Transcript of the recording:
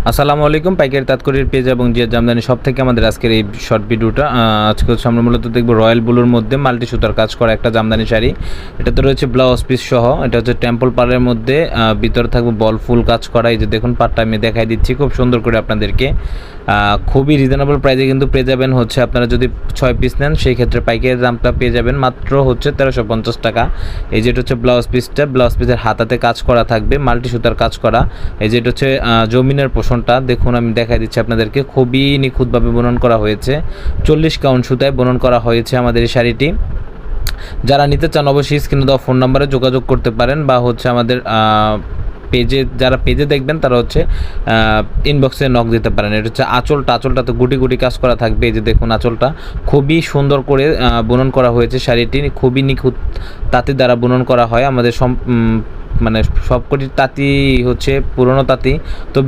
আসসালামু আলাইকুম, পাইকারি তাৎক্ষণিক পেজ এবং জিয়া জামদানি সব থেকে আমাদের আজকের এই শর্ট ভিডিওটা। আজকে হচ্ছে আমরা মূলত দেখবো রয়্যাল ব্লুর মধ্যে মাল্টি সুতার কাজ করা একটা জামদানি শাড়ি। এটাতে রয়েছে ব্লাউজ পিস সহ। এটা হচ্ছে টেম্পল পাড়ের মধ্যে, ভিতরে থাকবে বল ফুল কাজ করা। এই যে দেখুন, পাটটা আমি দেখাই দিচ্ছি খুব সুন্দর করে আপনাদেরকে। খুবই রিজনেবল প্রাইসে কিন্তু পেয়ে যাবেন। হচ্ছে আপনারা যদি 6 পিস নেন সেই ক্ষেত্রে পাইকারি দামটা পেয়ে যাবেন মাত্র হচ্ছে 1350 টাকা। এই যেটা হচ্ছে ব্লাউজ পিসটা, ব্লাউজ পিসের হাতাতে কাজ করা থাকবে, মাল্টি সুতার কাজ করা। এই যেটা হচ্ছে জমিনের পোষণটা দেখুন, আমি দেখাই দিচ্ছি আপনাদেরকে। খুবই নিখুঁতভাবে বুনন করা হয়েছে, 40 কাউন্ট সুতায় বুনন করা হয়েছে আমাদের এই শাড়িটি। যারা নিতে চান অবশ্যই স্ক্রিনে দেওয়া ফোন নাম্বারে যোগাযোগ করতে পারেন, বা হচ্ছে আমাদের পেজে, যারা পেজে দেখবেন তারা হচ্ছে ইনবক্সে নক দিতে পারেন। এটা হচ্ছে আঁচলটা তো গুটি গুটি কাজ করা থাকবে। এই যে দেখুন, আঁচলটা খুবই সুন্দর করে বুনন করা হয়েছে। শাড়িটি খুবই নিখুঁত তাঁতি দ্বারা বুনন করা হয়। আমাদের মানে সবকটি তাঁতি হচ্ছে পুরনো তাঁতি। তো